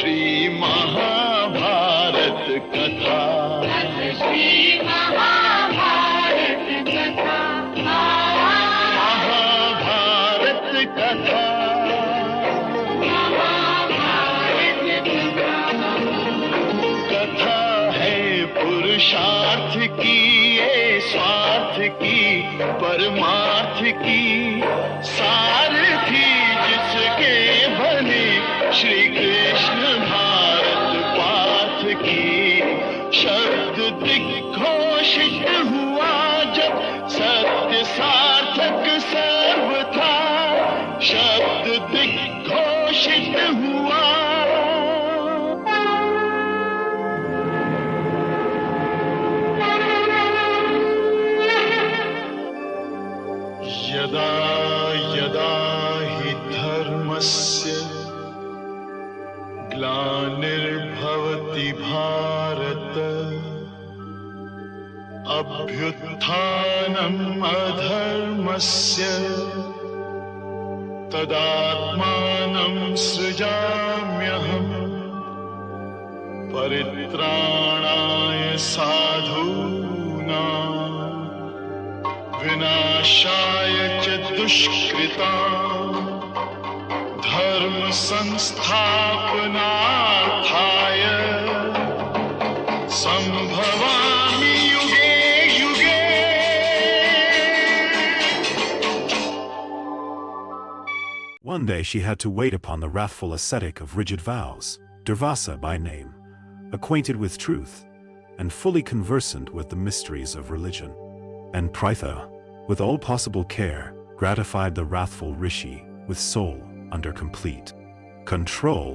श्री महाभारत कथा। श्री महाभारत कथा। महाभारत कथा। कथा है पुरुषार्थ की, ये स्वार्थ की, परमार्थ की सारथी जिसके बने श्री कृष्ण भारत पाथ की। शब्द दिग्घोषित हुआ जब सत्य सार्थक सर्वथा। शब्द दिग्घोषित हुआ। यदा यदा हि धर्मस्य ग्लानिर्भवति भारत, अभ्युत्थानम् अधर्मस्य तदात्मानं सृजाम्यहम्। परित्राणाय साधूनां विनाशाय च दुष्कृतां, धर्म संस्थापनार्थाय संभवामि युगे युगे। One day she had to wait upon the wrathful ascetic of rigid vows, Durvasa by name, acquainted with truth, and fully conversant with the mysteries of religion. And Pritha, with all possible care, gratified the wrathful rishi with soul under complete control.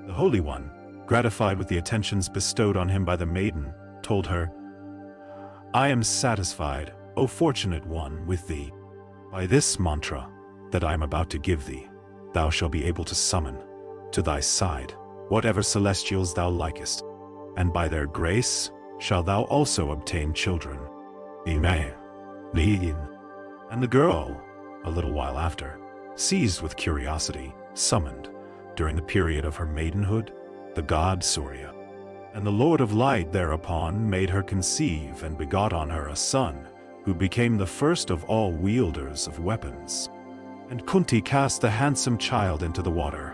The Holy One, gratified with the attentions bestowed on him by the maiden, told her, "I am satisfied, O fortunate one, with thee. By this mantra that I am about to give thee, thou shalt be able to summon to thy side whatever celestials thou likest, and by their grace shalt thou also obtain children." Amen. And the girl, a little while after, seized with curiosity, summoned, during the period of her maidenhood, the god Surya. And the Lord of Light thereupon made her conceive and begot on her a son, who became the first of all wielders of weapons. And Kunti cast the handsome child into the water.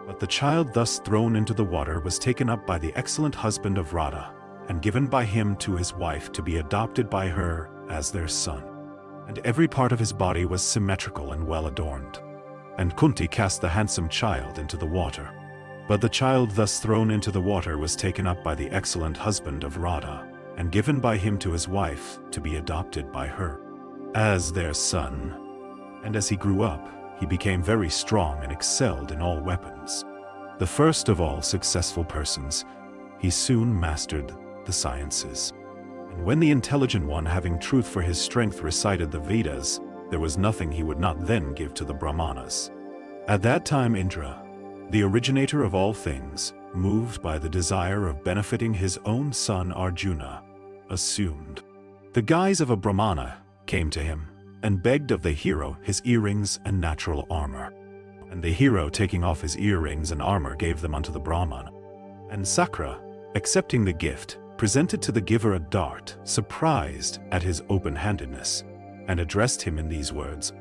But the child thus thrown into the water was taken up by the excellent husband of Radha, and given by him to his wife to be adopted by her as their son. And every part of his body was symmetrical and well adorned. And Kunti cast the handsome child into the water. But the child thus thrown into the water was taken up by the excellent husband of Radha, and given by him to his wife to be adopted by her as their son. And as he grew up, he became very strong and excelled in all weapons. The first of all successful persons, he soon mastered the sciences. And when the intelligent one, having truth for his strength, recited the Vedas, there was nothing he would not then give to the Brahmanas. At that time Indra, the originator of all things, moved by the desire of benefiting his own son Arjuna, assumed the guise of a Brahmana, came to him, and begged of the hero his earrings and natural armor. And the hero, taking off his earrings and armor, gave them unto the Brahmana. And Sakra, accepting the gift, presented to the giver a dart, surprised at his open-handedness, and addressed him in these words,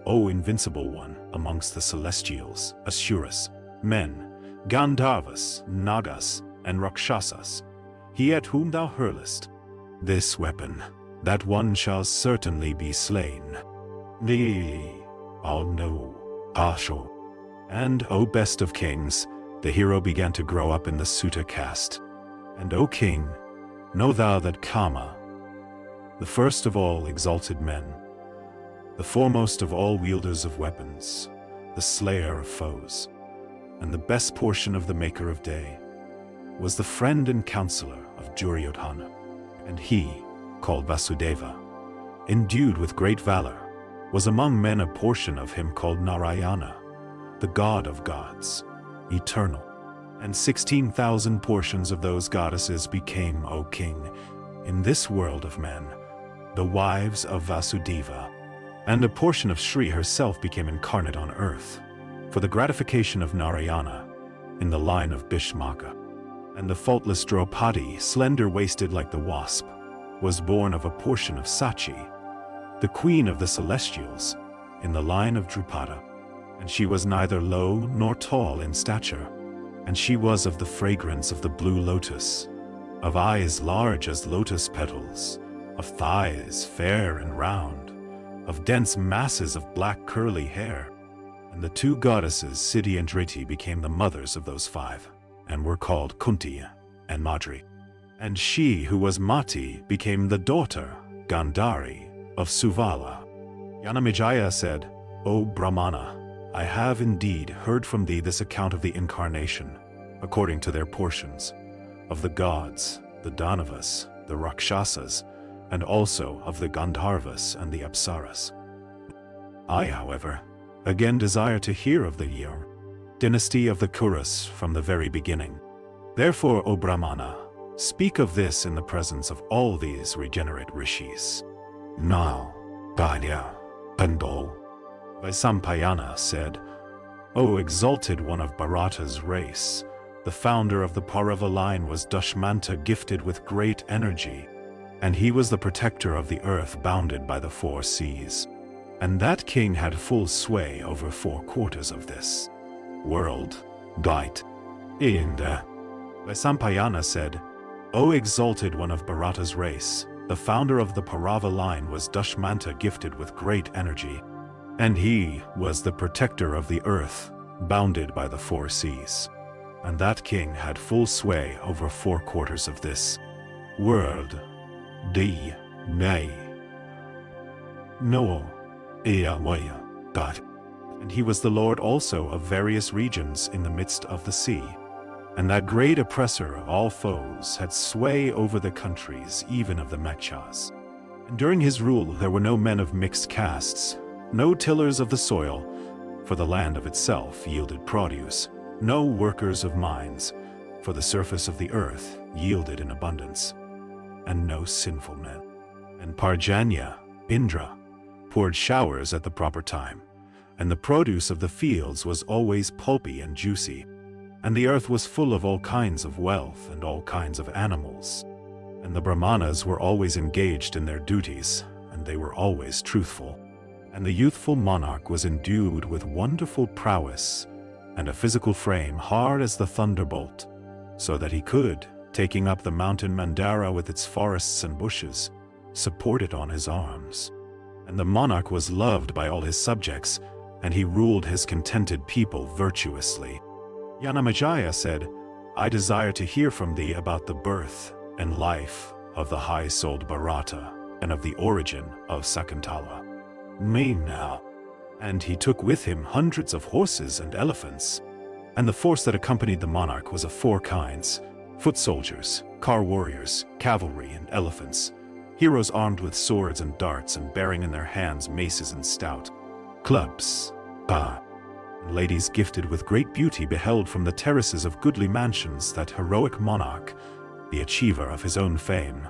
"O invincible one amongst the celestials, Asuras, men, Gandharvas, Nagas, and Rakshasas, he at whom thou hurlest this weapon, that one shall certainly be slain. Nay, oh no, Asho." And, O best of kings, the hero began to grow up in the Sutta caste. And, O king, know thou that Kama, the first of all exalted men, the foremost of all wielders of weapons, the slayer of foes, and the best portion of the maker of day, was the friend and counselor of Duryodhana. And he, called Vasudeva, endued with great valor, was among men a portion of him called Narayana, the god of gods, eternal. And 16,000 portions of those goddesses became, O king, in this world of men, the wives of Vasudeva. And a portion of Shri herself became incarnate on earth, for the gratification of Narayana, in the line of Bhishmaka. And the faultless Draupadi, slender-waisted like the wasp, was born of a portion of Sachi, the queen of the celestials, in the line of Drupada. And she was neither low nor tall in stature, and she was of the fragrance of the blue lotus, of eyes large as lotus petals, of thighs fair and round, of dense masses of black curly hair. And the two goddesses Siddhi and Driti became the mothers of those five, and were called Kunti and Madri. And she who was Mati became the daughter, Gandhari, of Suvala. Janamejaya said, O Brahmana, I have indeed heard from thee this account of the incarnation, according to their portions, of the gods, the Danavas, the Rakshasas, and also of the Gandharvas and the Apsaras. I, however, again desire to hear of the dynasty of the Kurus from the very beginning. Therefore, O Brahmana, speak of this in the presence of all these regenerate rishis. Now, Bhaya, Pandol, Vaisampayana said, O exalted one of Bharata's race, the founder of the Paurava line was Dushmanta, gifted with great energy, and he was the protector of the earth bounded by the four seas. And that king had full sway over 4/4 of this world. Dight. Inda. Vaisampayana said, O exalted one of Bharata's race, the founder of the Paurava line was Dushmanta, gifted with great energy, and he was the protector of the earth, bounded by the four seas. And that king had full sway over 4/4 of this world. D. Nay. No. Ea Waya. God. And he was the lord also of various regions in the midst of the sea. And that great oppressor of all foes had sway over the countries, even of the Mekshas. And during his rule there were no men of mixed castes, no tillers of the soil, for the land of itself yielded produce, no workers of mines, for the surface of the earth yielded in abundance, and no sinful men. And Parjanya, Indra, poured showers at the proper time, and the produce of the fields was always pulpy and juicy, and the earth was full of all kinds of wealth and all kinds of animals. And the Brahmanas were always engaged in their duties, and they were always truthful. And the youthful monarch was endued with wonderful prowess, and a physical frame hard as the thunderbolt, so that he could, taking up the mountain Mandara with its forests and bushes, support it on his arms. And the monarch was loved by all his subjects, and he ruled his contented people virtuously. Janamejaya said, I desire to hear from thee about the birth and life of the high-souled Bharata, and of the origin of Sakuntala. Me now. And he took with him hundreds of horses and elephants. And the force that accompanied the monarch was of 4 kinds: foot soldiers, car warriors, cavalry, and elephants, heroes armed with swords and darts and bearing in their hands maces and stout clubs. And ladies gifted with great beauty beheld from the terraces of goodly mansions that heroic monarch, the achiever of his own fame.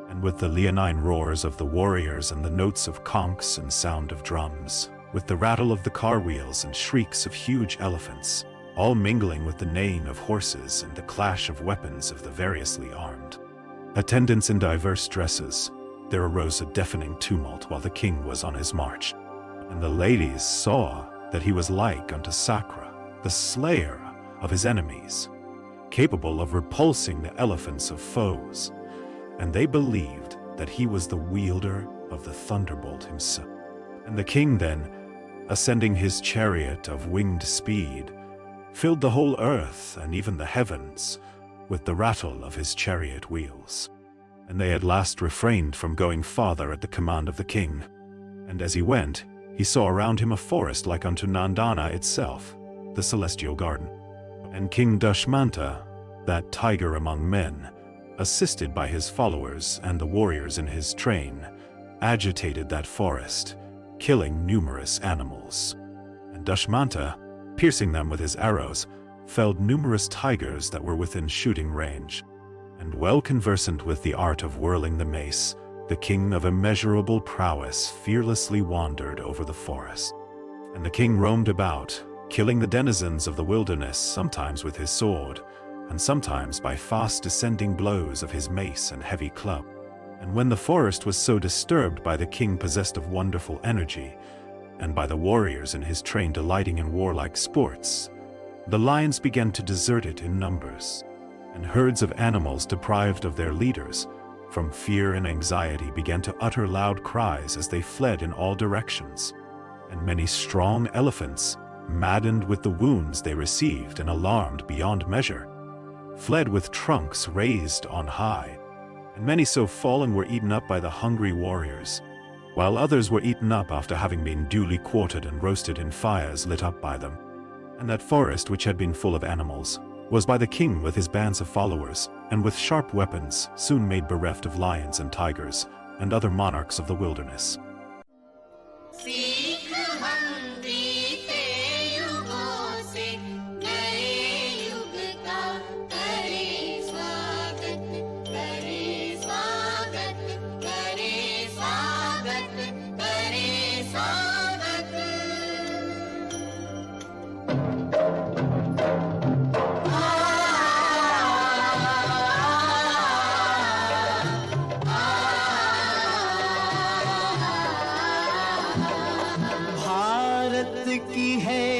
And with the leonine roars of the warriors and the notes of conchs and sound of drums, with the rattle of the car wheels and shrieks of huge elephants, all mingling with the neighing of horses and the clash of weapons of the variously armed attendants in diverse dresses, there arose a deafening tumult while the king was on his march. And the ladies saw that he was like unto Sakra, the slayer of his enemies, capable of repulsing the elephants of foes, and they believed that he was the wielder of the thunderbolt himself. And the king then, ascending his chariot of winged speed, filled the whole earth and even the heavens with the rattle of his chariot wheels. And they at last refrained from going farther at the command of the king. And as he went, he saw around him a forest like unto Nandana itself, the celestial garden. And King Dushmanta, that tiger among men, assisted by his followers and the warriors in his train, agitated that forest, killing numerous animals. And Dushmanta, piercing them with his arrows, felled numerous tigers that were within shooting range. And well conversant with the art of whirling the mace, the king of immeasurable prowess fearlessly wandered over the forest. And the king roamed about, killing the denizens of the wilderness sometimes with his sword, and sometimes by fast descending blows of his mace and heavy club. And when the forest was so disturbed by the king possessed of wonderful energy, and by the warriors in his train delighting in warlike sports, the lions began to desert it in numbers, and herds of animals deprived of their leaders, from fear and anxiety began to utter loud cries as they fled in all directions. And many strong elephants, maddened with the wounds they received and alarmed beyond measure, fled with trunks raised on high. And many so fallen were eaten up by the hungry warriors, while others were eaten up after having been duly quartered and roasted in fires lit up by them. And that forest which had been full of animals was by the king with his bands of followers, and with sharp weapons, soon made bereft of lions and tigers, and other monarchs of the wilderness. Bharat की है